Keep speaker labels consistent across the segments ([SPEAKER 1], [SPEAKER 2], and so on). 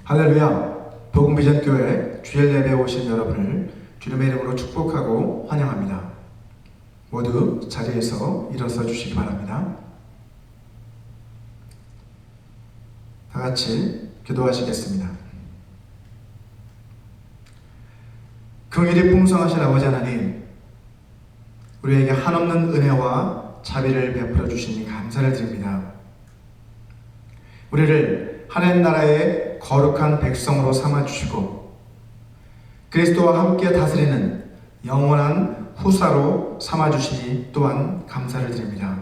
[SPEAKER 1] 할렐루야! 복음비전교회 주일 예배에 오신 여러분을 주님의 이름으로 축복하고 환영합니다. 모두 자리에서 일어서 주시기 바랍니다. 다 같이 기도하시겠습니다. 긍휼이 풍성하신 아버지 하나님, 우리에게 한없는 은혜와 자비를 베풀어 주시니 감사를 드립니다. 우리를 하나님 나라의 거룩한 백성으로 삼아주시고 그리스도와 함께 다스리는 영원한 후사로 삼아주시니 또한 감사를 드립니다.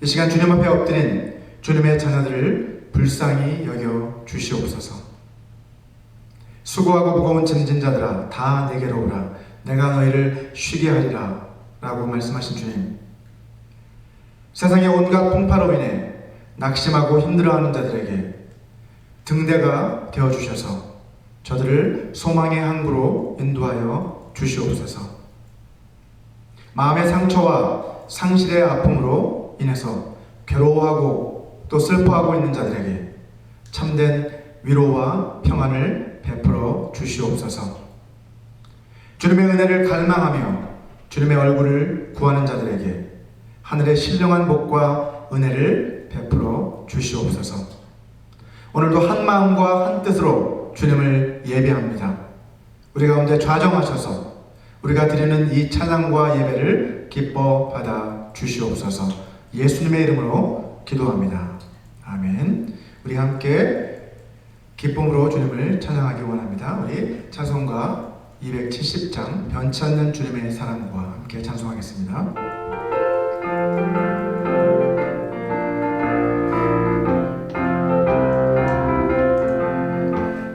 [SPEAKER 1] 이 시간 주님 앞에 엎드린 주님의 자녀들을 불쌍히 여겨 주시옵소서. 수고하고 무거운 짐진 자들아 다 내게로 오라, 내가 너희를 쉬게 하리라 라고 말씀하신 주님, 세상의 온갖 풍파로 인해 낙심하고 힘들어하는 자들에게 등대가 되어주셔서 저들을 소망의 항구로 인도하여 주시옵소서. 마음의 상처와 상실의 아픔으로 인해서 괴로워하고 또 슬퍼하고 있는 자들에게 참된 위로와 평안을 베풀어 주시옵소서. 주님의 은혜를 갈망하며 주님의 얼굴을 구하는 자들에게 하늘의 신령한 복과 은혜를 베풀어 주시옵소서. 오늘도 한 마음과 한 뜻으로 주님을 예배합니다. 우리 가운데 좌정하셔서 우리가 드리는 이 찬양과 예배를 기뻐 받아 주시옵소서. 예수님의 이름으로 기도합니다. 아멘. 우리 함께 기쁨으로 주님을 찬양하기 원합니다. 우리 찬송가 270장 변치 않는 주님의 사랑과 함께 찬송하겠습니다.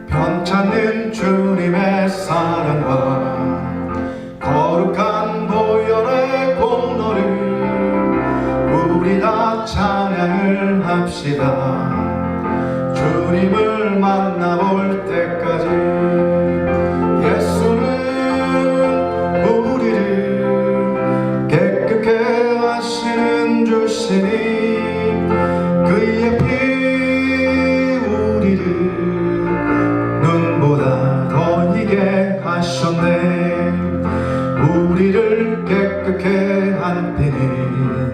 [SPEAKER 1] 변찮는 주님의 사랑과 거룩한 보혈의 공로를 우리 다 찬양을 합시다. 주님을 만나볼 때까지 예수는 우리를 깨끗게 하시는 주시니 그의 피 우리를 눈보다 더 이게 하셨네. 우리를 깨끗게 한 피는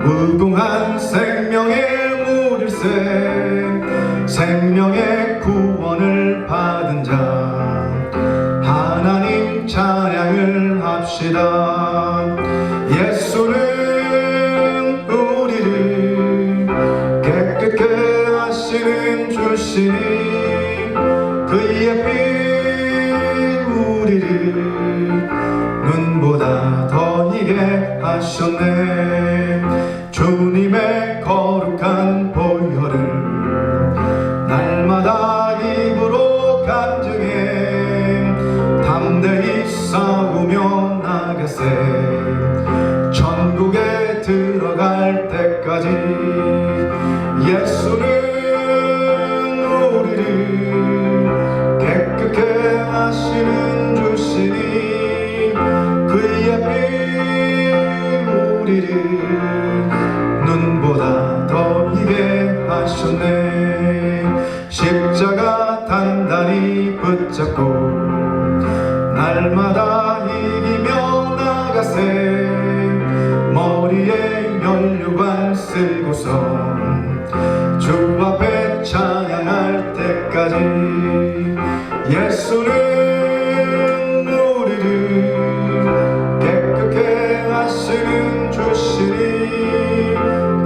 [SPEAKER 1] 무궁한 생명의 물일세. 생명의 구원을 받은 자 하나님 찬양을 합시다. 예수는 우리를 깨끗게 하시는 주시니 그의 피 우리를 눈보다 더 이게 하셨네. 주님의 거룩한 보혈을 날마다 입으로 간증해 담대히 싸우며 나가세. 천국에 들어갈 때까지 예수는 우리를 깨끗게 하시는 주시니 그의 피 우리를 눈보다 더 이게 하셨네. 십자가 단단히 붙잡고 날마다 이기며 나가세. 머리에 면류관 쓰고서 주 앞에 찬양할 때까지 예수는 우리를 깨끗게 하시는 주시니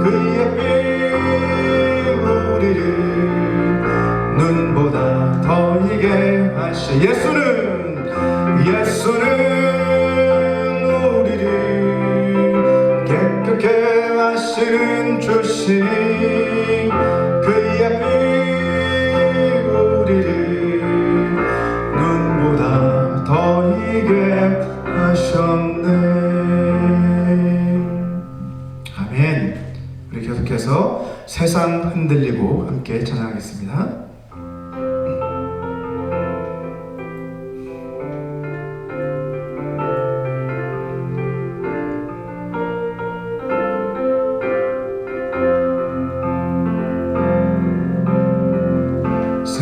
[SPEAKER 1] 그의 피 우리를 눈보다 더 이게 하시. 예수는 우리를 깨끗게 하시는 주시니 그의 피 우리를 눈보다 더 이게 하셨네. 아멘. 우리 계속해서 세상 흔들리고 함께 찬양하겠습니다.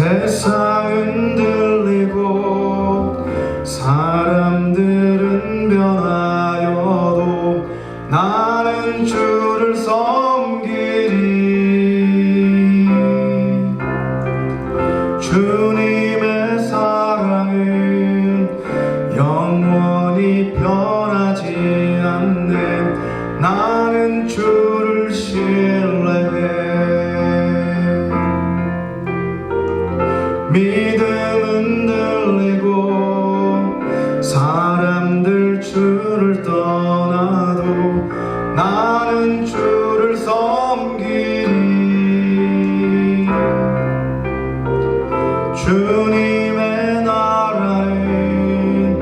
[SPEAKER 1] 세상은 들리고 사람들은 변하여도 나는 주를 섬기리. 주님의 사랑은 영원히 변하지 않네. 나는 주를 신뢰해. 믿음은 들리고 사람들 주를 떠나도 나는 주를 섬기리. 주님의 나라는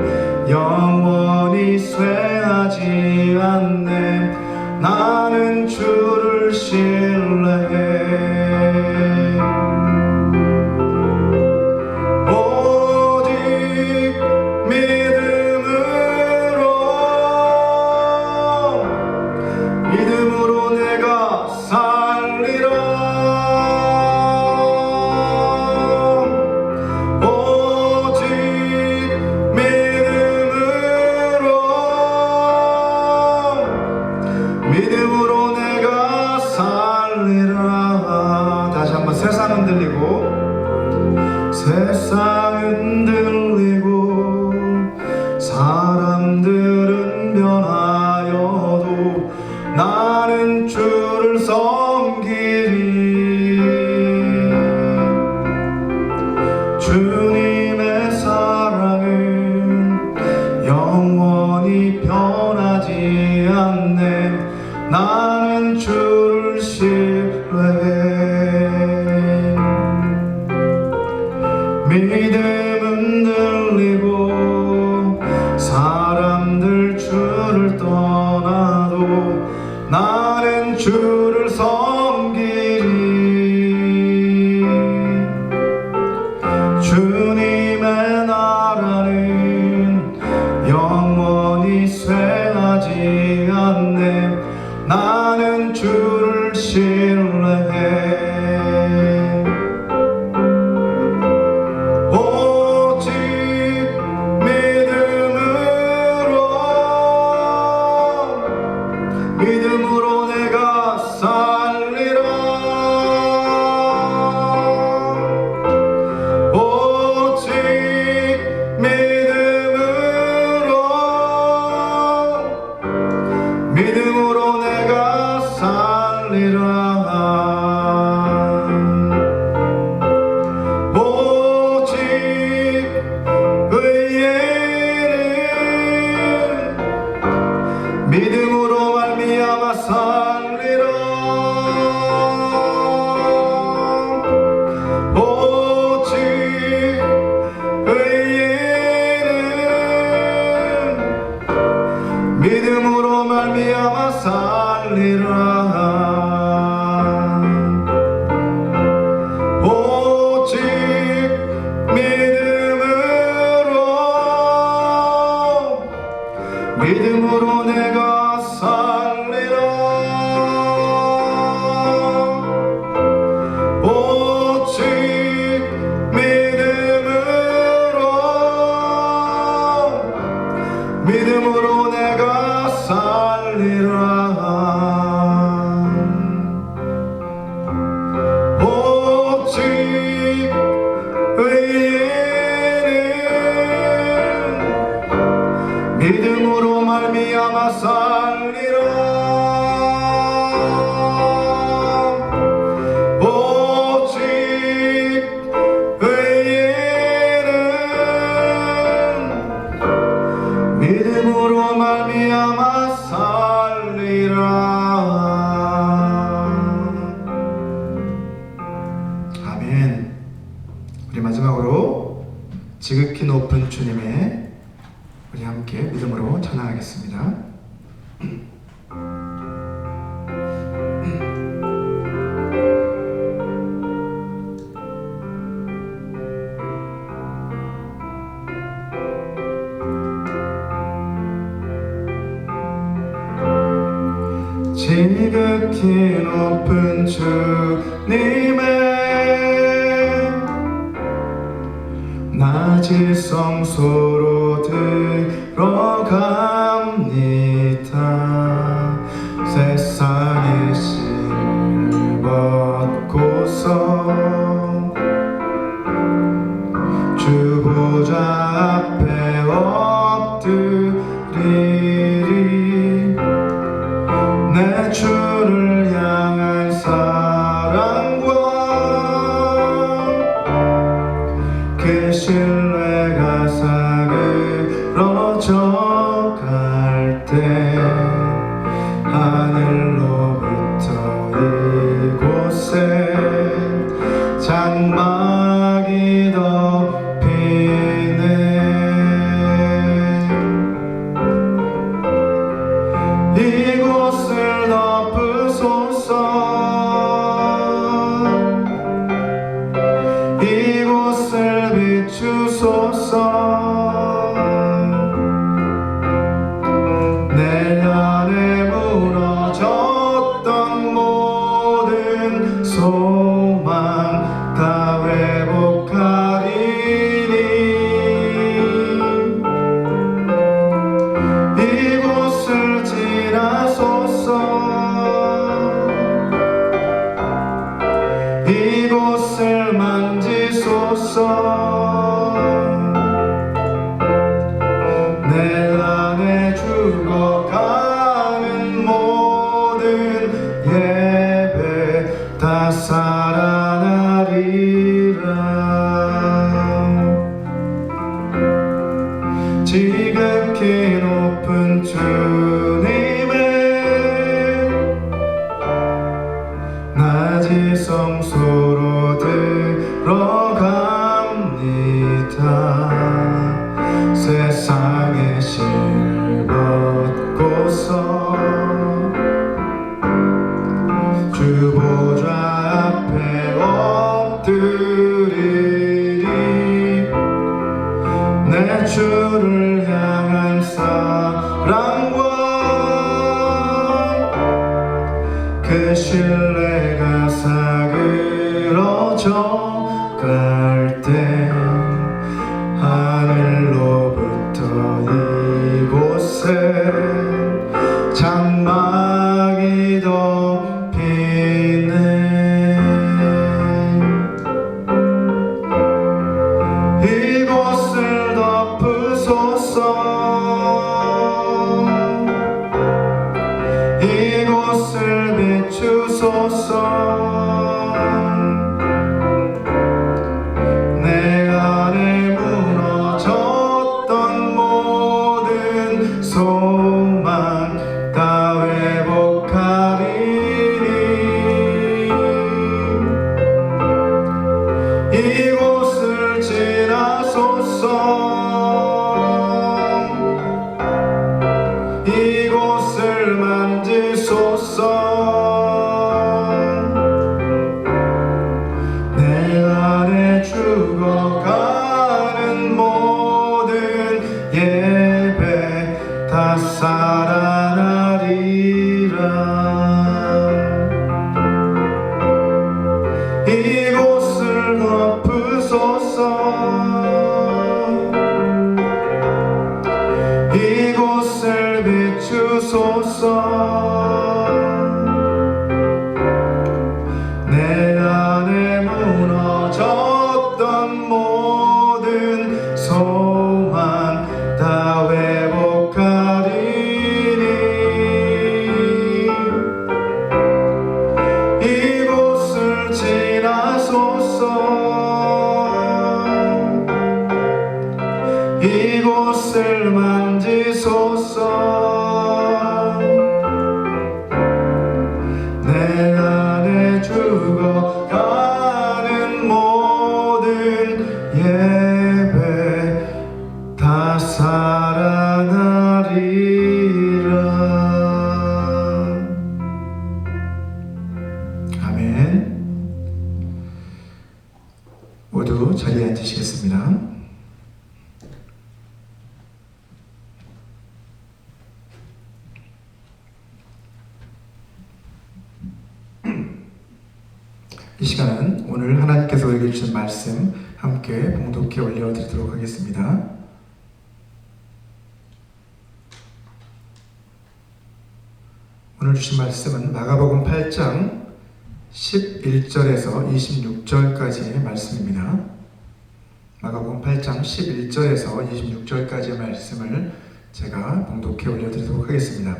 [SPEAKER 1] 영원히 쇠하지 않네. 나는 주를 신뢰해. 믿음으로 내가 살리라. 오직 믿음으로 내가 살리라. 다시 한번. 세상은 들리고 사람들은 변하여도 나는 주를 섬기리. 주님의 사랑은 영원히 변하지 않네. 나는 주를 신뢰해. 믿음은 들리고 사람들 주를 떠나도 나는 주를 섬기리. 주님의 나라는 영원히 쇠하지 않네. 나는 주를 신뢰해. 믿음으로 내가 살리라. 오직 믿음으로 내가 살리라. 오직 의에는 믿음으로 말미암아 살리라. 오직 의에는 믿음으로 말미암아 살리라. 오직 믿음으로 내가 살리라. 오직 믿음으로 내가 살리라. 오직 의에는 믿음으로 말미암아 살리라. 오직 의에는 믿음으로 말미암아 살리라. 아멘. 우리 마지막으로 지극히 높은 주님의 우리 함께 믿음으로 찬양하겠습니다. 지극히 높은 주님의 지성소로 들어갑니다. 세상의 신을 벗고서 주 보좌 앞에 엎드리리. 내 주를 향한 사랑과 그 신뢰가 사그러져 갈 때 하늘로부터 이곳에 장막이 덮이네. 이곳을 덮으소서. 이곳을 비추소서. 내 안에 무너졌던 모든 소망 다 회복하리니. 이곳을 지나소서. 이곳을 만지소서. 내 안에 죽어가는 모든 예배 다 살아나리라. 지극히 높은 주님의 낮이 성소로 들어갑니다. 세상의 신을 벗고서 주 보좌 앞에 엎드리리. 내 주를 향한 사랑과 그 신뢰가 사그러져 갈 때 하늘로부터 이곳에 장막이 덮이네. 이곳을 덮으소서. 이곳을 비추소서. 내 안에 무너졌던 모든 소망 다 회복하리니. 이곳을 지나소서. 이곳을 만지소서. 내 안에 죽어가는 모든 예배 다 살아나리라. 이곳을 덮으소서. 이곳을 비추소서. 내 안에 무너졌던 모든 소망 다 회복하리니. 이곳을 지나소서. 이곳을 만지소서. 내 안에 죽어가는 모든 예배 다 살아나리라. 아멘. 모두 자리에 앉으시겠습니다. 이 시간은 오늘 하나님께서 우리에게 주신 말씀 함께 봉독해 올려드리도록 하겠습니다. 오늘 주신 말씀은 마가복음 8장 11절에서 26절까지의 말씀입니다. 마가복음 8장 11절에서 26절까지의 말씀을 제가 봉독해 올려드리도록 하겠습니다.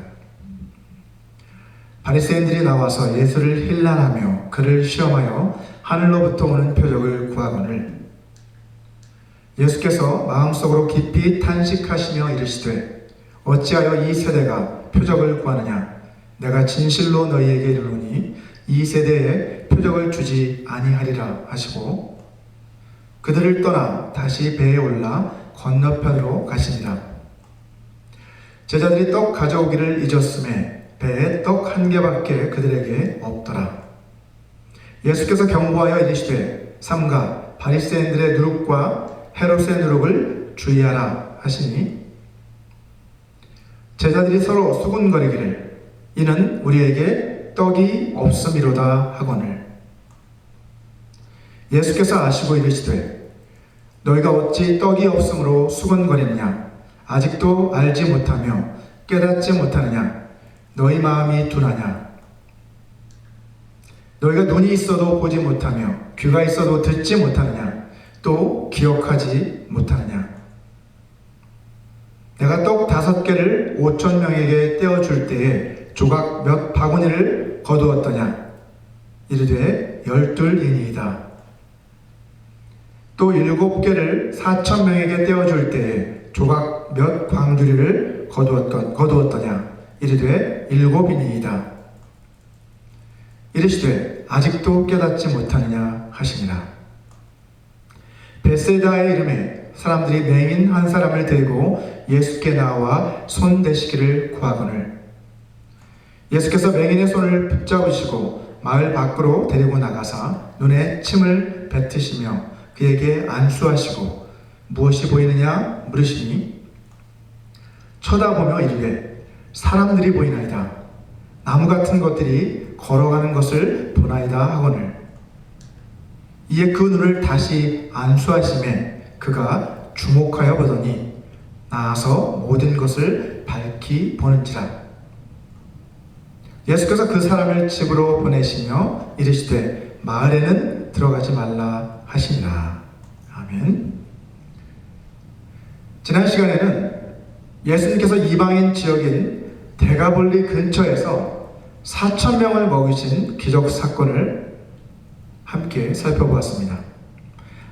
[SPEAKER 1] 바리새인들이 나와서 예수를 힐난하며 그를 시험하여 하늘로부터 오는 표적을 구하거늘 예수께서 마음속으로 깊이 탄식하시며 이르시되 어찌하여 이 세대가 표적을 구하느냐 내가 진실로 너희에게 이르노니 이 세대에 표적을 주지 아니하리라 하시고 그들을 떠나 다시 배에 올라 건너편으로 가시니라. 제자들이 떡 가져오기를 잊었음에 배에 떡 한 개밖에 그들에게 없더라. 예수께서 경고하여 이르시되 삼가 바리새인들의 누룩과 헤롯의 누룩을 주의하라 하시니 제자들이 서로 수군거리기를 이는 우리에게 떡이 없음이로다 하거늘 예수께서 아시고 이르시되 너희가 어찌 떡이 없음으로 수군거리느냐 아직도 알지 못하며 깨닫지 못하느냐 너희 마음이 둔하냐 너희가 눈이 있어도 보지 못하며 귀가 있어도 듣지 못하느냐 또 기억하지 못하느냐 내가 떡 5개를 5,000명에게 떼어줄 때에 조각 몇 바구니를 거두었더냐 이르되 12이니이다. 또 7개를 4,000명에게 떼어줄 때에 조각 몇 광주리를 거두었더냐 이르되 7이니이다. 이르시되 아직도 깨닫지 못하느냐 하시니라. 베세다의 이름에 사람들이 맹인 한 사람을 데리고 예수께 나와 손 대시기를 구하거늘 예수께서 맹인의 손을 붙잡으시고 마을 밖으로 데리고 나가사 눈에 침을 뱉으시며 그에게 안수하시고 무엇이 보이느냐 물으시니 쳐다보며 이르되 사람들이 보이나이다. 나무 같은 것들이 걸어가는 것을 보나이다 하거늘 이에 그 눈을 다시 안수하심에 그가 주목하여 보더니 나아서 모든 것을 밝히 보는지라. 예수께서 그 사람을 집으로 보내시며 이르시되 마을에는 들어가지 말라 하시니라. 아멘. 지난 시간에는 예수님께서 이방인 지역인 데가볼리 근처에서 4,000명을 먹이신 기적 사건을 함께 살펴보았습니다.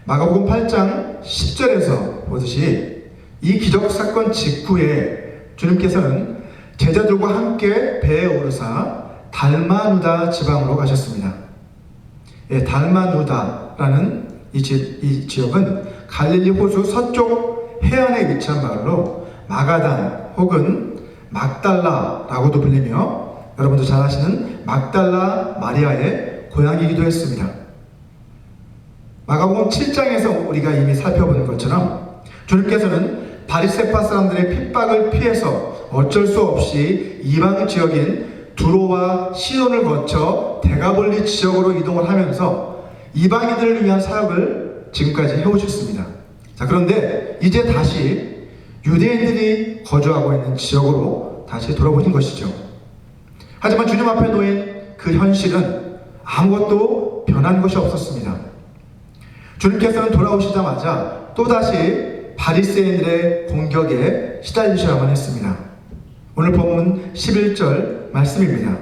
[SPEAKER 1] 마가복음 8장 10절에서 보듯이 이 기적 사건 직후에 주님께서는 제자들과 함께 배에 오르사 달마누다 지방으로 가셨습니다. 달마누다라는 이 지역은 갈릴리 호수 서쪽 해안에 위치한 마을로 마가단 혹은 막달라라고도 불리며 여러분도 잘 아시는 막달라 마리아의 고향이기도 했습니다. 마가복음 7장에서 우리가 이미 살펴본 것처럼 주님께서는 바리새파 사람들의 핍박을 피해서 어쩔 수 없이 이방 지역인 두로와 시돈을 거쳐 데가볼리 지역으로 이동을 하면서 이방인들을 위한 사역을 지금까지 해오셨습니다. 자, 그런데 이제 다시 유대인들이 거주하고 있는 지역으로 다시 돌아오신 것이죠. 하지만 주님 앞에 놓인 그 현실은 아무것도 변한 것이 없었습니다. 주님께서는 돌아오시자마자 또다시 바리새인들의 공격에 시달리셔야만 했습니다. 오늘 본문 11절 말씀입니다.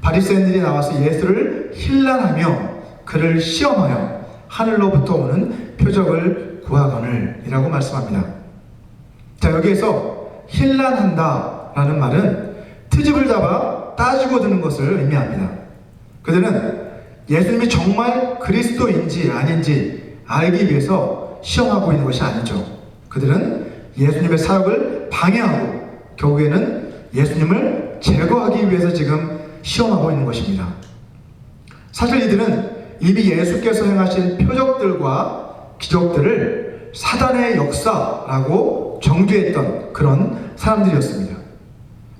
[SPEAKER 1] 바리새인들이 나와서 예수를 힐난하며 그를 시험하여 하늘로부터 오는 표적을 구하거늘 이라고 말씀합니다. 자, 여기에서 힐난한다 라는 말은 트집을 잡아 따지고 드는 것을 의미합니다. 그들은 예수님이 정말 그리스도인지 아닌지 알기 위해서 시험하고 있는 것이 아니죠. 그들은 예수님의 사역을 방해하고 결국에는 예수님을 제거하기 위해서 지금 시험하고 있는 것입니다. 사실 이들은 이미 예수께서 행하신 표적들과 기적들을 사단의 역사라고 정죄했던 그런 사람들이었습니다.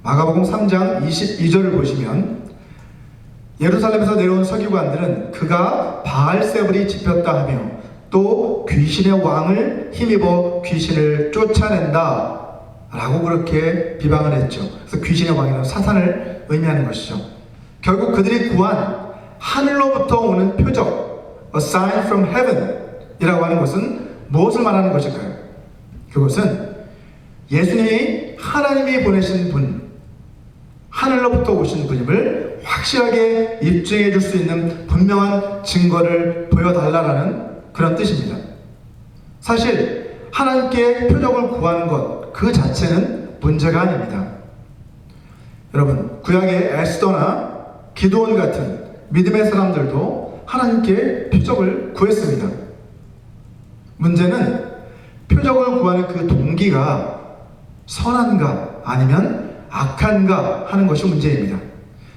[SPEAKER 1] 마가복음 3장 22절을 보시면 예루살렘에서 내려온 서기관들은 그가 바알세불이 짚였다 하며 또 귀신의 왕을 힘입어 귀신을 쫓아낸다 라고 그렇게 비방을 했죠. 그래서 귀신의 왕이라는 사탄을 의미하는 것이죠. 결국 그들이 구한 하늘로부터 오는 표적, a sign from heaven 이라고 하는 것은 무엇을 말하는 것일까요? 그것은 예수님이 하나님이 보내신 분, 하늘로부터 오신 분임을 확실하게 입증해 줄 수 있는 분명한 증거를 보여달라는 그런 뜻입니다. 사실 하나님께 표적을 구하는 것 그 자체는 문제가 아닙니다. 여러분, 구약의 에스더나 기드온 같은 믿음의 사람들도 하나님께 표적을 구했습니다. 문제는 표적을 구하는 그 동기가 선한가 아니면 악한가 하는 것이 문제입니다.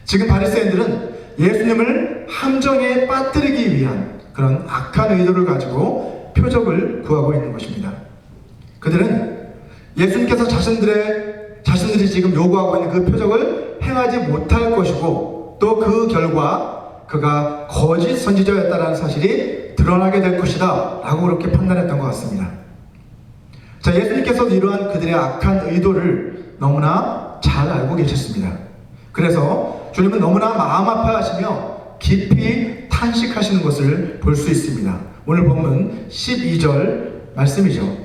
[SPEAKER 1] 지금 바리새인들은 예수님을 함정에 빠뜨리기 위한 그런 악한 의도를 가지고 표적을 구하고 있는 것입니다. 그들은 예수님께서 자신들이 지금 요구하고 있는 그 표적을 행하지 못할 것이고 또 그 결과 그가 거짓 선지자였다는 사실이 드러나게 될 것이다 라고 그렇게 판단했던 것 같습니다. 자, 예수님께서도 이러한 그들의 악한 의도를 너무나 잘 알고 계셨습니다. 그래서 주님은 너무나 마음 아파하시며 깊이 탄식하시는 것을 볼 수 있습니다. 오늘 본문 12절 말씀이죠.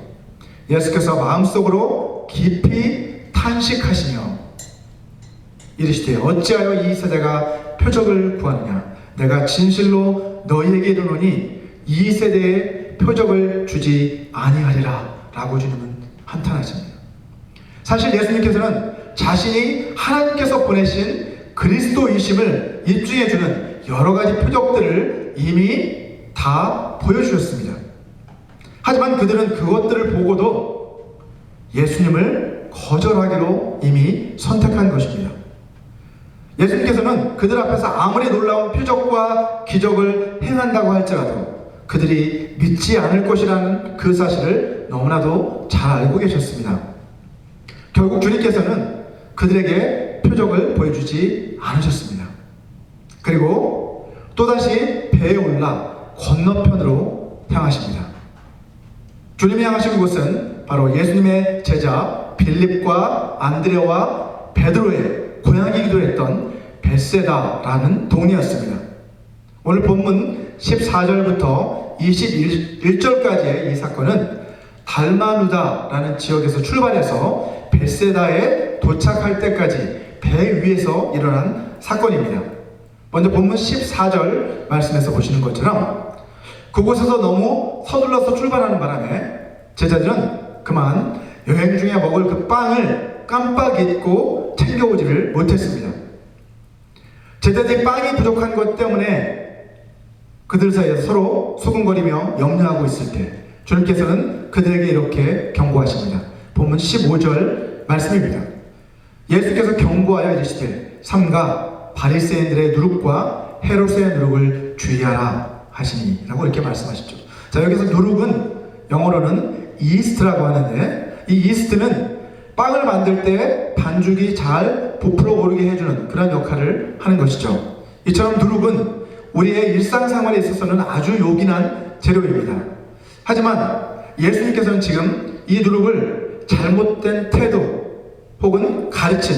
[SPEAKER 1] 예수께서 마음속으로 깊이 탄식하시며 이르시되 어찌하여 이 세대가 표적을 구하느냐. 내가 진실로 너희에게 이르노니 이 세대에 표적을 주지 아니하리라 라고 주님은 한탄하십니다. 사실 예수님께서는 자신이 하나님께서 보내신 그리스도이심을 입증해주는 여러 가지 표적들을 이미 다 보여주셨습니다. 하지만 그들은 그것들을 보고도 예수님을 거절하기로 이미 선택한 것입니다. 예수님께서는 그들 앞에서 아무리 놀라운 표적과 기적을 행한다고 할지라도 그들이 믿지 않을 것이라는 그 사실을 너무나도 잘 알고 계셨습니다. 결국 주님께서는 그들에게 표적을 보여주지 않으셨습니다. 그리고 또다시 배에 올라 건너편으로 향하십니다. 주님이 향하신 곳은 바로 예수님의 제자 빌립과 안드레와 베드로의 고향이기도 했던 벳세다라는 동네였습니다. 오늘 본문 14절부터 21절까지의 이 사건은 달마누다라는 지역에서 출발해서 벳세다에 도착할 때까지 배 위에서 일어난 사건입니다. 먼저 본문 14절 말씀에서 보시는 것처럼 그곳에서 너무 서둘러서 출발하는 바람에 제자들은 그만 여행 중에 먹을 그 빵을 깜빡 잊고 챙겨오지를 못했습니다. 제자들이 빵이 부족한 것 때문에 그들 사이에서 서로 수군거리며 염려하고 있을 때 주님께서는 그들에게 이렇게 경고하십니다. 본문 15절 말씀입니다. 예수께서 경고하여 이르시되 삼가 바리새인들의 누룩과 헤롯의 누룩을 주의하라 하시니 라고 이렇게 말씀하시죠. 자, 여기서 누룩은 영어로는 이스트라고 하는데 이 이스트는 빵을 만들 때 반죽이 잘 부풀어 오르게 해주는 그런 역할을 하는 것이죠. 이처럼 누룩은 우리의 일상생활에 있어서는 아주 요긴한 재료입니다. 하지만 예수님께서는 지금 이 누룩을 잘못된 태도 혹은 가르침,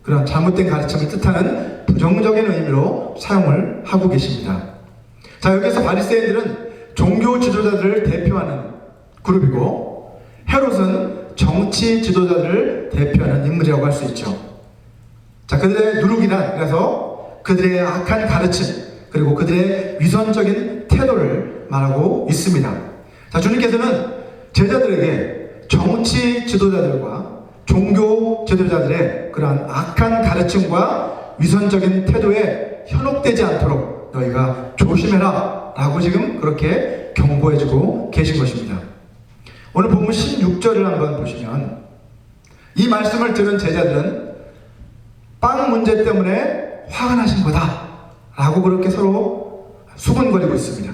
[SPEAKER 1] 그런 잘못된 가르침을 뜻하는 부정적인 의미로 사용을 하고 계십니다. 자, 여기서 바리새인들은 종교 지도자들을 대표하는 그룹이고 헤롯은 정치 지도자들을 대표하는 인물이라고 할 수 있죠. 자, 그들의 누룩이란 그래서 그들의 악한 가르침 그리고 그들의 위선적인 태도를 말하고 있습니다. 자, 주님께서는 제자들에게 정치 지도자들과 종교 지도자들의 그러한 악한 가르침과 위선적인 태도에 현혹되지 않도록 너희가 조심해라 라고 지금 그렇게 경고해주고 계신 것입니다. 오늘 본문 16절을 한번 보시면 이 말씀을 들은 제자들은 빵 문제 때문에 화가 나신 거다 라고 그렇게 서로 수군거리고 있습니다.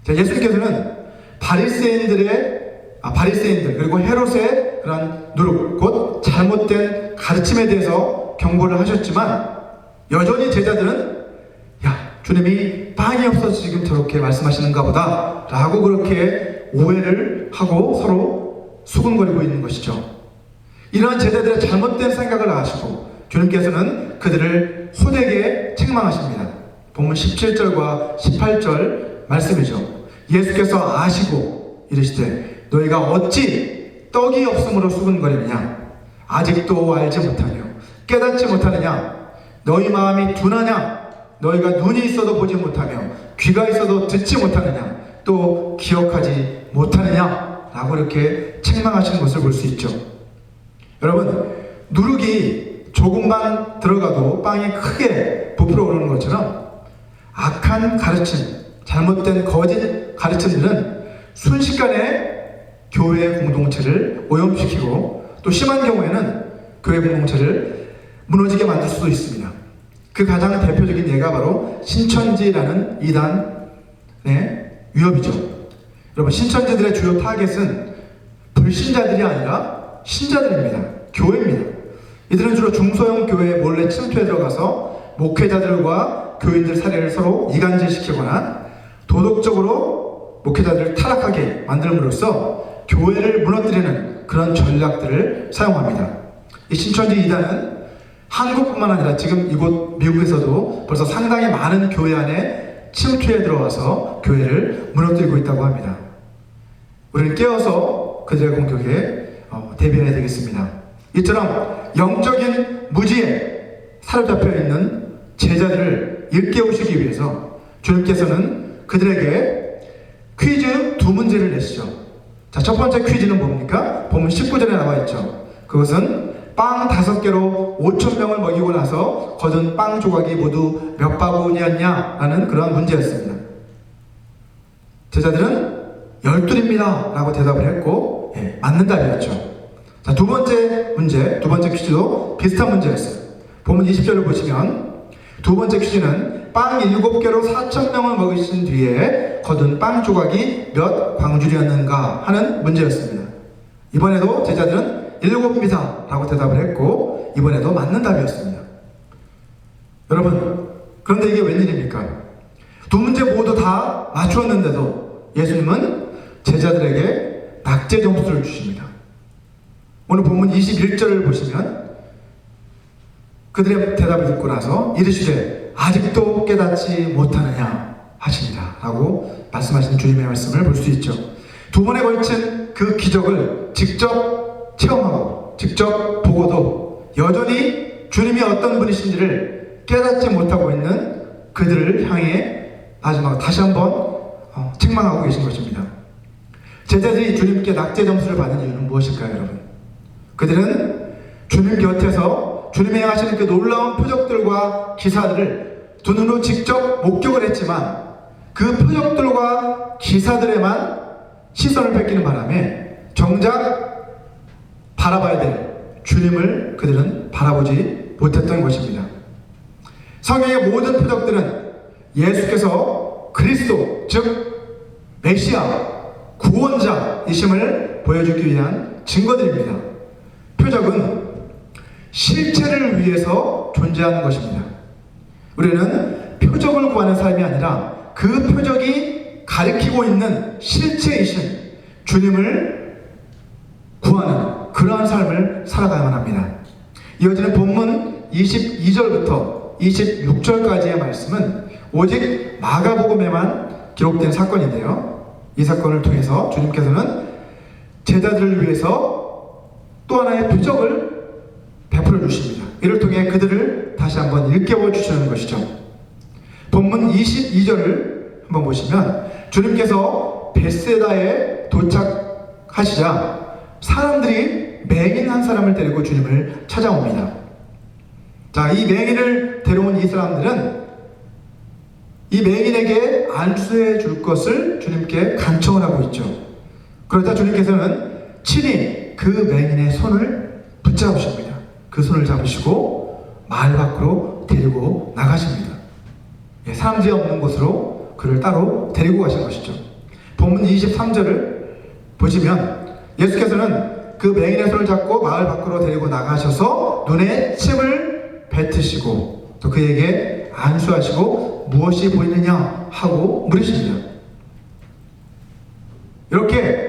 [SPEAKER 1] 자, 예수님께서는 바리새인들 그리고 헤롯의 그런 누룩 곧 잘못된 가르침에 대해서 경고를 하셨지만 여전히 제자들은 야, 주님이 빵이 없어서 지금 저렇게 말씀하시는가 보다 라고 그렇게 오해를 하고 서로 수군거리고 있는 것이죠. 이러한 제자들의 잘못된 생각을 아시고 주님께서는 그들을 호되게 책망하십니다. 본문 17절과 18절 말씀이죠. 예수께서 아시고 이르시되 너희가 어찌 떡이 없음으로 수군거리느냐? 아직도 알지 못하며 깨닫지 못하느냐? 너희 마음이 둔하냐? 너희가 눈이 있어도 보지 못하며 귀가 있어도 듣지 못하느냐? 또 기억하지 못하느냐? 라고 이렇게 책망하시는 것을 볼 수 있죠. 여러분, 누룩이 조금만 들어가도 빵이 크게 부풀어 오르는 것처럼 악한 가르침, 잘못된 거짓 가르침들은 순식간에 교회 공동체를 오염시키고 또 심한 경우에는 교회 공동체를 무너지게 만들 수도 있습니다. 그 가장 대표적인 예가 바로 신천지라는 이단의 위협이죠. 여러분, 신천지들의 주요 타겟은 불신자들이 아니라 신자들입니다. 교회입니다. 이들은 주로 중소형 교회에 몰래 침투해 들어가서 목회자들과 교인들 사례를 서로 이간질시키거나 도덕적으로 목회자들을 타락하게 만들므로써 교회를 무너뜨리는 그런 전략들을 사용합니다. 이 신천지 이단은 한국뿐만 아니라 지금 이곳 미국에서도 벌써 상당히 많은 교회 안에 침투해 들어와서 교회를 무너뜨리고 있다고 합니다. 우리는 깨어서 그들의 공격에 대비해야 되겠습니다. 이처럼 영적인 무지에 사로잡혀 있는 제자들을 일깨우시기 위해서 주님께서는 그들에게 퀴즈 두 문제를 내시죠. 자, 첫 번째 퀴즈는 뭡니까? 본문 19절에 나와 있죠. 그것은 빵 5개로 5,000명을 먹이고 나서 거둔 빵 조각이 모두 몇 바구니였냐? 라는 그런 문제였습니다. 제자들은 12입니다 라고 대답을 했고, 맞는 답이었죠. 자, 두 번째 문제, 두 번째 퀴즈도 비슷한 문제였어요. 본문 20절을 보시면 두 번째 퀴즈는 빵 7개로 4,000명을 먹이신 뒤에 거둔 빵 조각이 몇 광줄이었는가 하는 문제였습니다. 이번에도 제자들은 7입니다 라고 대답을 했고 이번에도 맞는 답이었습니다. 여러분, 그런데 이게 웬일입니까? 두 문제 모두 다 맞추었는데도 예수님은 제자들에게 낙제 점수를 주십니다. 오늘 본문 21절을 보시면 그들의 대답을 듣고 나서 이르시되 아직도 깨닫지 못하느냐 하시니라 라고 말씀하시는 주님의 말씀을 볼 수 있죠. 두 번에 걸친 그 기적을 직접 체험하고 직접 보고도 여전히 주님이 어떤 분이신지를 깨닫지 못하고 있는 그들을 향해 마지막 다시 한번 책망하고 계신 것입니다. 제자들이 주님께 낙제 점수를 받는 이유는 무엇일까요, 여러분? 그들은 주님 곁에서 주님이 행하시는 그 놀라운 표적들과 기사들을 두 눈으로 직접 목격을 했지만 그 표적들과 기사들에만 시선을 뺏기는 바람에 정작 바라봐야 될 주님을 그들은 바라보지 못했던 것입니다. 성경의 모든 표적들은 예수께서 그리스도, 즉 메시아, 구원자이심을 보여주기 위한 증거들입니다. 표적은 실체를 위해서 존재하는 것입니다. 우리는 표적을 구하는 삶이 아니라 그 표적이 가리키고 있는 실체이신 주님을 구하는 그러한 삶을 살아가야만 합니다. 이어지는 본문 22절부터 26절까지의 말씀은 오직 마가복음에만 기록된 사건인데요. 이 사건을 통해서 주님께서는 제자들을 위해서 또 하나의 표적을 베풀어 주십니다. 이를 통해 그들을 다시 한번 일깨워 주시는 것이죠. 본문 22절을 한번 보시면 주님께서 베세다에 도착하시자 사람들이 맹인 한 사람을 데리고 주님을 찾아옵니다. 자, 이 맹인을 데려온 이 사람들은 이 맹인에게 안수해 줄 것을 주님께 간청을 하고 있죠. 그러자 주님께서는 친히 그 맹인의 손을 붙잡으십니다. 그 손을 잡으시고 마을 밖으로 데리고 나가십니다. 사람들이 없는 곳으로 그를 따로 데리고 가신 것이죠. 본문 23절을 보시면 예수께서는 그 맹인의 손을 잡고 마을 밖으로 데리고 나가셔서 눈에 침을 뱉으시고 또 그에게 안수하시고 무엇이 보이느냐 하고 물으십니다. 이렇게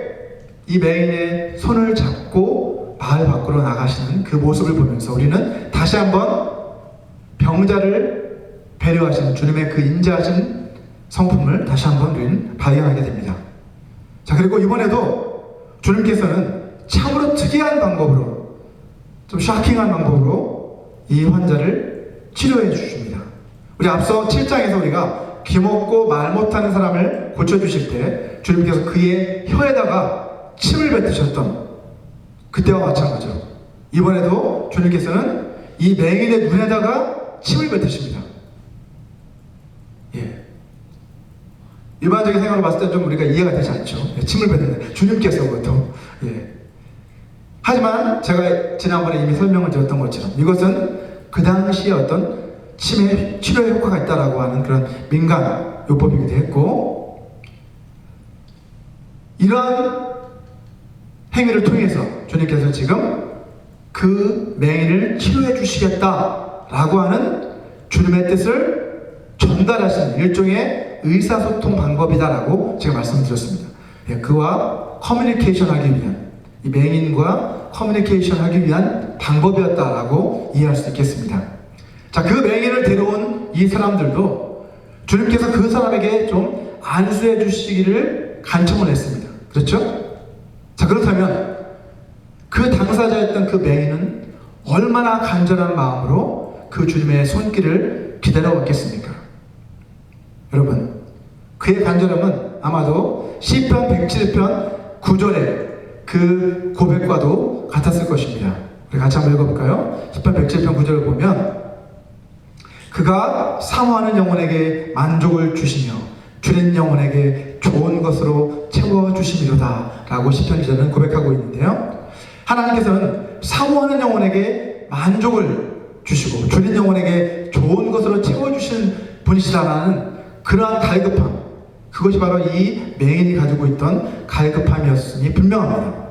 [SPEAKER 1] 이 맹인의 손을 잡고 마을 밖으로 나가시는 그 모습을 보면서 우리는 다시 한번 병자를 배려하시는 주님의 그 인자하신 성품을 다시 한번 우리는 발견하게 됩니다. 자, 그리고 이번에도 주님께서는 참으로 특이한 방법으로, 좀 쇼킹한 방법으로 이 환자를 치료해 주십니다. 우리 앞서 7장에서 우리가 귀먹고 말 못하는 사람을 고쳐주실 때 주님께서 그의 혀에다가 침을 뱉으셨던 그때와 마찬가지로 이번에도 주님께서는 이 맹인의 눈에다가 침을 뱉으십니다. 예. 일반적인 생각으로 봤을 때 좀 우리가 이해가 되지 않죠. 예, 침을 뱉는 주님께서 보통. 예. 하지만 제가 지난번에 이미 설명을 드렸던 것처럼 이것은 그 당시에 어떤 치매 치료에 효과가 있다라고 하는 그런 민간 요법이기도 했고, 이러한 행위를 통해서 주님께서 지금 그 맹인을 치료해 주시겠다라고 하는 주님의 뜻을 전달하시는 일종의 의사소통 방법이다라고 제가 말씀드렸습니다. 예, 그와 커뮤니케이션 하기 위한, 이 맹인과 커뮤니케이션 하기 위한 방법이었다라고 이해할 수 있겠습니다. 자, 그 맹인을 데려온 이 사람들도 주님께서 그 사람에게 좀 안수해 주시기를 간청을 했습니다. 그렇죠? 자, 그렇다면 그 당사자였던 그 맹인은 얼마나 간절한 마음으로 그 주님의 손길을 기다려왔겠습니까? 여러분, 그의 간절함은 아마도 시편 107편 9절의 그 고백과도 같았을 것입니다. 우리 같이 한번 읽어볼까요? 시편 107편 9절을 보면 그가 사모하는 영혼에게 만족을 주시며 줄인 영혼에게 좋은 것으로 채워주심이로다 라고 시편 기자는 고백하고 있는데요, 하나님께서는 사모하는 영혼에게 만족을 주시고 줄인 영혼에게 좋은 것으로 채워주신 분이시다라는 그러한 갈급함, 그것이 바로 이 맹인이 가지고 있던 갈급함이었으니 분명합니다.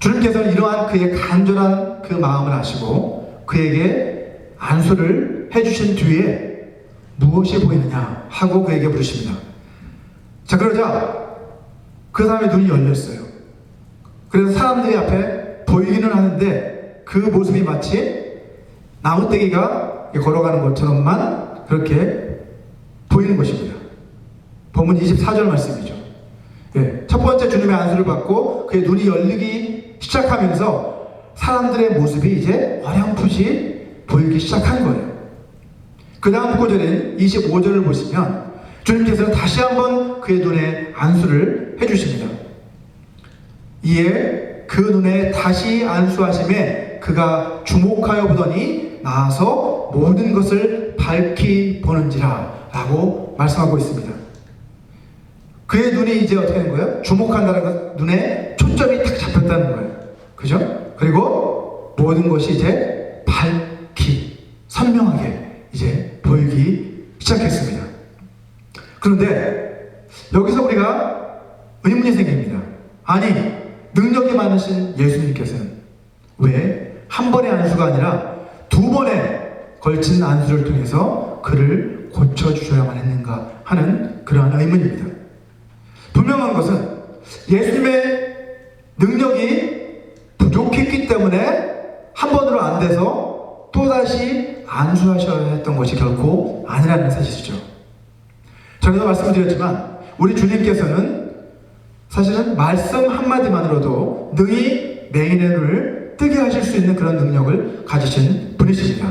[SPEAKER 1] 주님께서는 이러한 그의 간절한 그 마음을 아시고 그에게 안수를 해주신 뒤에 무엇이 보이느냐 하고 그에게 물으십니다. 자, 그러자 그 사람의 눈이 열렸어요. 그래서 사람들이 앞에 보이기는 하는데 그 모습이 마치 나무떼기가 걸어가는 것처럼만 그렇게 보이는 것입니다. 본문 24절 말씀이죠. 예, 첫 번째 주님의 안수를 받고 그의 눈이 열리기 시작하면서 사람들의 모습이 이제 어렴풋이 보이기 시작한 거예요. 그 다음 구절인 25절을 보시면 주님께서는 다시 한번 그의 눈에 안수를 해주십니다. 이에 그 눈에 다시 안수하심에 그가 주목하여 보더니 나아서 모든 것을 밝히 보는지라 라고 말씀하고 있습니다. 그의 눈이 이제 어떻게 된 거예요? 주목한다는 것, 눈에 초점이 딱 잡혔다는 거예요. 그죠? 그리고 모든 것이 이제 밝히 선명하게 이제 보이기 시작했습니다. 그런데 여기서 우리가 의문이 생깁니다. 아니, 능력이 많으신 예수님께서는 왜 한 번의 안수가 아니라 두 번에 걸친 안수를 통해서 그를 고쳐주셔야만 했는가 하는 그러한 의문입니다. 분명한 것은 예수님의 능력이 부족했기 때문에 한 번으로 안 돼서 또다시 안수하셔야 했던 것이 결코 아니라는 사실이죠. 전에도 말씀드렸지만 우리 주님께서는 사실은 말씀 한마디만으로도 능히 맹인의 눈을 뜨게 하실 수 있는 그런 능력을 가지신 분이십니다.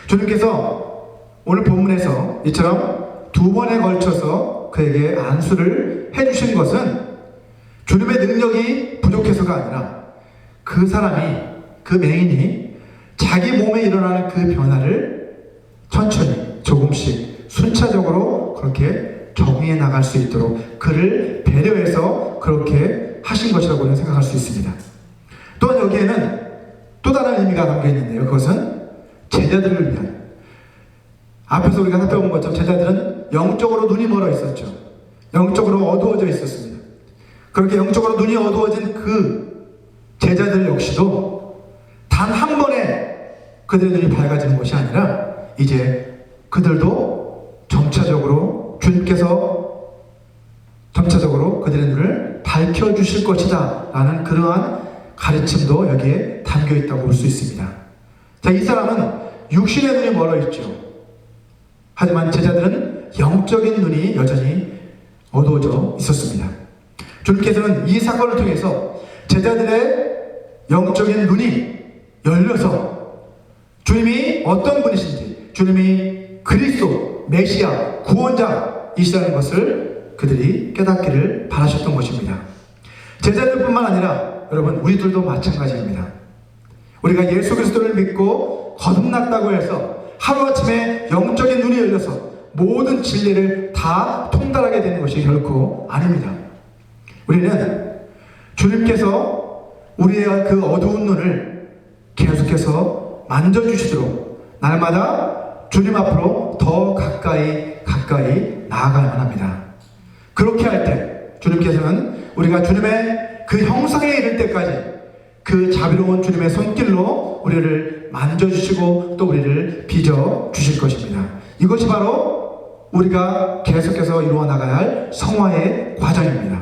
[SPEAKER 1] 주님께서 오늘 본문에서 이처럼 두 번에 걸쳐서 그에게 안수를 해주신 것은 주님의 능력이 부족해서가 아니라 그 사람이, 그 맹인이 자기 몸에 일어나는 그 변화를 천천히 조금씩 순차적으로 그렇게 적응해 나갈 수 있도록 그를 배려해서 그렇게 하신 것이라고 생각할 수 있습니다. 또한 여기에는 또 다른 의미가 담겨 있는데요, 그것은 제자들을 위한, 앞에서 우리가 살펴본 것처럼 제자들은 영적으로 눈이 멀어 있었죠. 영적으로 어두워져 있었습니다. 그렇게 영적으로 눈이 어두워진 그 제자들 역시도 단 한 번에 그들의 눈이 밝아지는 것이 아니라 이제 그들도 점차적으로 점차적으로 그들의 눈을 밝혀주실 것이다 라는 그러한 가르침도 여기에 담겨 있다고 볼 수 있습니다. 자, 이 사람은 육신의 눈이 멀어 있죠. 하지만 제자들은 영적인 눈이 여전히 어두워져 있었습니다. 주님께서는 이 사건을 통해서 제자들의 영적인 눈이 열려서 주님이 어떤 분이신지, 주님이 그리스도, 메시아, 구원자이시라는 것을 그들이 깨닫기를 바라셨던 것입니다. 제자들뿐만 아니라 여러분, 우리들도 마찬가지입니다. 우리가 예수 그리스도를 믿고 거듭났다고 해서 하루아침에 영적인 눈이 열려서 모든 진리를 다 통달하게 되는 것이 결코 아닙니다. 우리는 주님께서 우리의 그 어두운 눈을 계속해서 만져주시도록 날마다 주님 앞으로 더 가까이 나아가야만 합니다. 그렇게 할 때 주님께서는 우리가 주님의 그 형상에 이를 때까지 그 자비로운 주님의 손길로 우리를 만져주시고 또 우리를 빚어주실 것입니다. 이것이 바로 우리가 계속해서 이루어 나가야 할 성화의 과정입니다.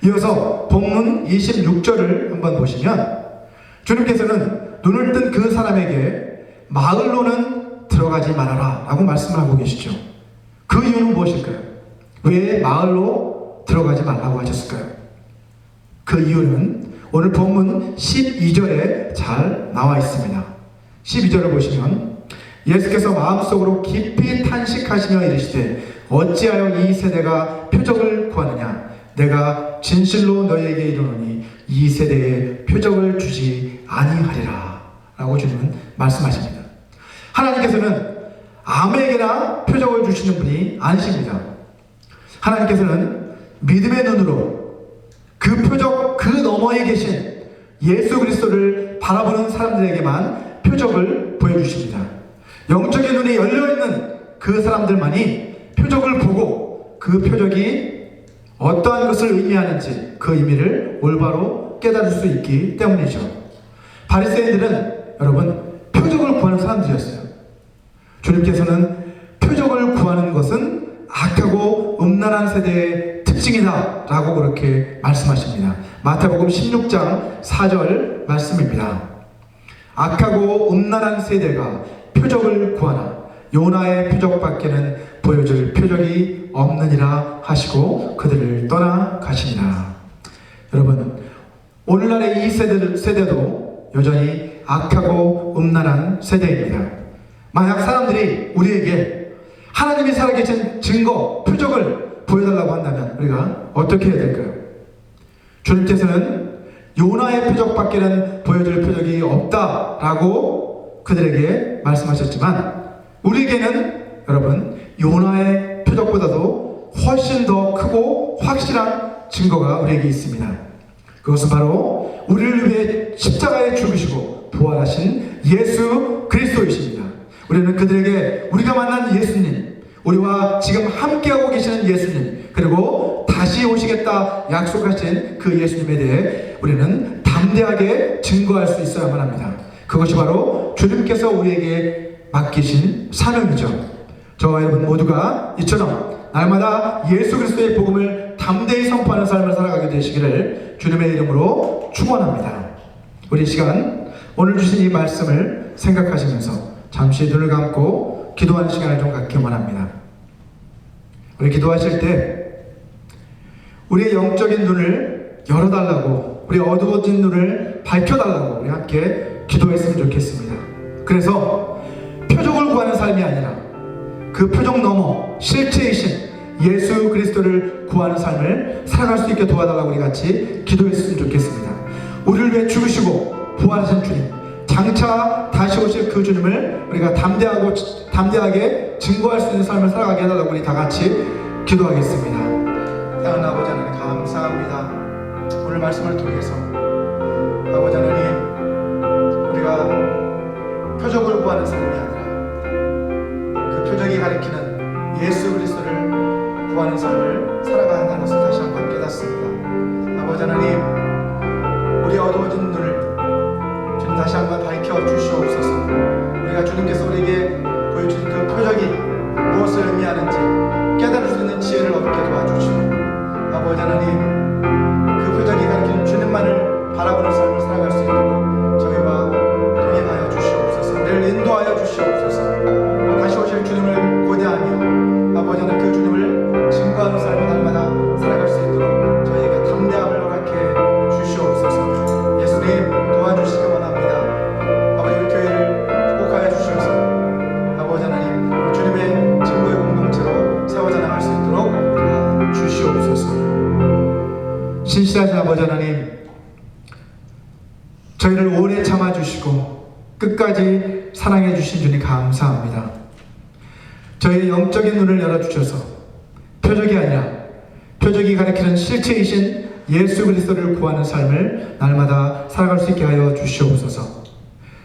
[SPEAKER 1] 이어서 본문 26절을 한번 보시면 주님께서는 눈을 뜬 그 사람에게 마을로는 들어가지 말아라 라고 말씀을 하고 계시죠. 그 이유는 무엇일까요? 왜 마을로 들어가지 말라고 하셨을까요? 그 이유는 오늘 본문 12절에 잘 나와 있습니다. 12절을 보시면 예수께서 마음속으로 깊이 탄식하시며 이르시되 어찌하여 이 세대가 표적을 구하느냐? 내가 진실로 너희에게 이르노니 이 세대에 표적을 주지 아니하리라 라고 주님은 말씀하십니다. 하나님께서는 아무에게나 표적을 주시는 분이 아니십니다. 하나님께서는 믿음의 눈으로 그 표적 그 너머에 계신 예수 그리스도를 바라보는 사람들에게만 표적을 보여주십니다. 영적인 눈이 열려있는 그 사람들만이 표적을 보고 그 표적이 어떠한 것을 의미하는지 그 의미를 올바로 깨달을 수 있기 때문이죠. 바리새인들은 여러분 표적을 구하는 사람들이었어요. 주님께서는 표적을 구하는 것은 악하고 음란한 세대의 특징이다 라고 그렇게 말씀하십니다. 마태복음 16장 4절 말씀입니다. 악하고 음란한 세대가 표적을 구하나 요나의 표적밖에는 보여줄 표적이 없느니라 하시고 그들을 떠나가시니라. 여러분, 오늘날의 이 세대도 여전히 악하고 음란한 세대입니다. 만약 사람들이 우리에게 하나님이 살아계신 증거, 표적을 보여달라고 한다면 우리가 어떻게 해야 될까요? 주님께서는 요나의 표적밖에는 보여줄 표적이 없다라고 그들에게 말씀하셨지만 우리에게는 여러분 요나의 표적보다도 훨씬 더 크고 확실한 증거가 우리에게 있습니다. 그것은 바로 우리를 위해 십자가에 죽으시고 부활하신 예수 그리스도이십니다. 우리는 그들에게 우리가 만난 예수님, 우리와 지금 함께하고 계시는 예수님, 그리고 다시 오시겠다 약속하신 그 예수님에 대해 우리는 담대하게 증거할 수 있어야만 합니다. 그것이 바로 주님께서 우리에게 맡기신 사명이죠. 저와 여러분 모두가 이처럼 날마다 예수 그리스도의 복음을 담대히 선포하는 삶을 살아가게 되시기를 주님의 이름으로 축원합니다. 우리 시간 오늘 주신 이 말씀을 생각하시면서 잠시 눈을 감고 기도하는 시간을 좀 갖기 원합니다. 우리 기도하실 때 우리의 영적인 눈을 열어달라고, 우리 어두워진 눈을 밝혀달라고 우리 함께 기도했으면 좋겠습니다. 그래서 표적을 구하는 삶이 아니라 그 표적 넘어 실체이신 예수 그리스도를 구하는 삶을 살아갈 수 있게 도와달라고 우리 같이 기도했으면 좋겠습니다. 우리를 위해 죽으시고 부활하신 주님, 장차 다시 오실 그 주님을 우리가 담대하게 증거할 수 있는 삶을 살아가게 해달라고 우리 다 같이 기도하겠습니다. 사랑하는 아버지 하나님 감사합니다. 오늘 말씀을 통해서 아버지 하나님 우리가 표적을 구하는 삶이 아니라 그 표적이 가리키는 예수 그리스도를 구하는 삶을 살아가야 한다는 것을 다시 한번 깨닫습니다. 아버지 하나님 우리 어두워진 눈을 주님 다시 한번 밝혀 주시옵소서. 우리가 주님께서 우리에게 보여주신 그 표적이 무엇을 의미하는지 깨달을 수 있는 지혜를 얻게 도와주시고, 아버지 하나님, 그 표적이 가르치는 주님만을 바라보는 삶을 살아갈 수 있도록 저희와 동행하여 주시옵소서. 우리를 인도하여 주시옵소서. 다시 오실 주님을 고대하며 아버지 하나님 그 주님을 증거하는 삶을 날마다 살아갈 수 있도록 저희에게 담대함을 허락해 주시옵소서. 예수님 도와주시기 원합니다. 아버지 우리 교회를 축복하여 주셔서 아버지 하나님 주님의 증거의 공동체로 세워져 나갈 수 있도록 도와주시옵소서. 신실하신 아버지 하나님, 저희를 오래 참아주시고 끝까지 사랑해 주신 주님 감사합니다. 저희의 영적인 눈을 열어주셔서 표적이 아니라 표적이 가리키는 실체이신 예수 그리스도를 구하는 삶을 날마다 살아갈 수 있게 하여 주시옵소서.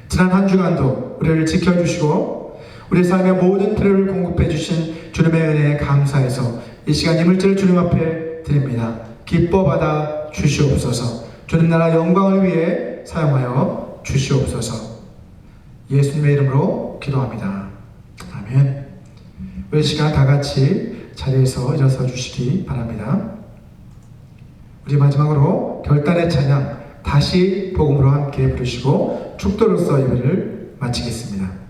[SPEAKER 1] 지난 한 주간도 우리를 지켜주시고 우리 삶의 모든 필요를 공급해 주신 주님의 은혜에 감사해서 이 시간 이 물질을 주님 앞에 드립니다. 기뻐 받아 주시옵소서. 주님 나라 영광을 위해 사용하여 주시옵소서. 예수님의 이름으로 기도합니다. 아멘. 우리 시간 다 같이 자리에서 일어서 주시기 바랍니다. 우리 마지막으로 결단의 찬양 다시 복음으로 함께 부르시고 축도로서 예배를 마치겠습니다.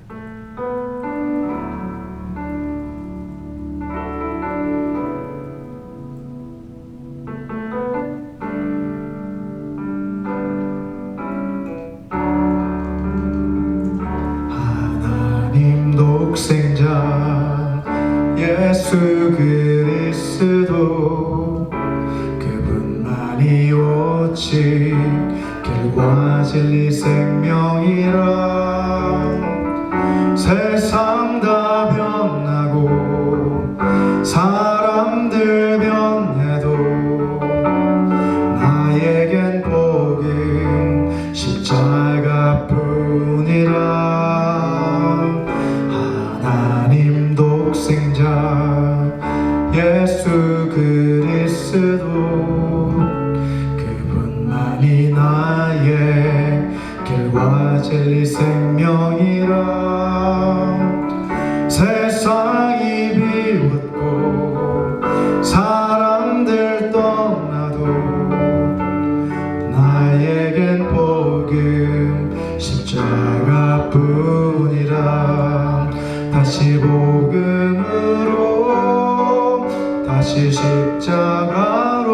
[SPEAKER 1] 독생자 예수 그리스도 그분만이 오직 길과 진리 생명이라. 세상 다 변하고 사람들 변해도 나에겐 복음 십자가뿐이라. 예수 그리스도 그분만이 나의 길과 진리 생명이라. 세상이 비웃고 사람들 떠나도 나에겐 복음 십자가뿐이라. 다시 복음으로 다시 십자가로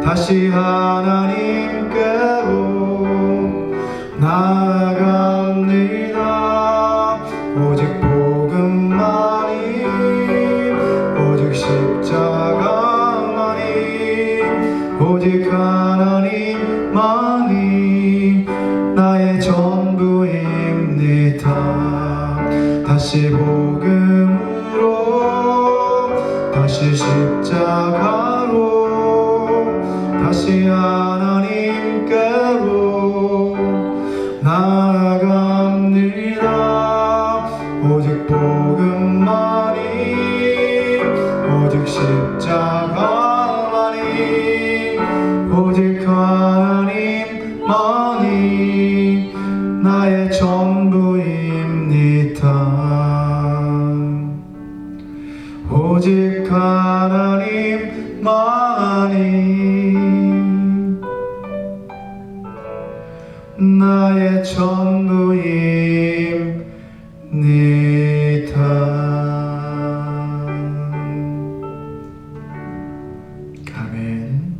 [SPEAKER 1] 다시 하나님께로 나아갑니다. 오직 복음만이 오직 십자가만이 오직 하나님만이 나의 전부입니다. 다시 복음으로 다시 십자가로 다시 하나님께로 나아갑니다. 오직 복음만이 오직 십자가만이 오직 하나님만이 나의 전부입니다. 오직 하나님만이 나의 전부입니다. 아멘.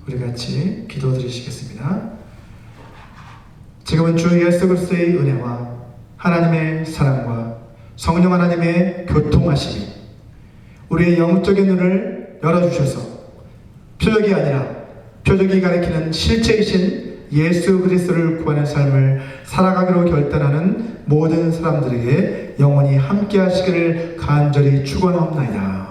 [SPEAKER 1] 우리 같이 기도드리시겠습니다. 지금은 주 예수 그리스도의 은혜와 하나님의 사랑과 성령 하나님의 교통하심이 우리의 영적인 눈을 열어주셔서 표적이 아니라 표적이 가리키는 실체이신 예수 그리스도를 구하는 삶을 살아가기로 결단하는 모든 사람들에게 영원히 함께 하시기를 간절히 축원하옵나이다.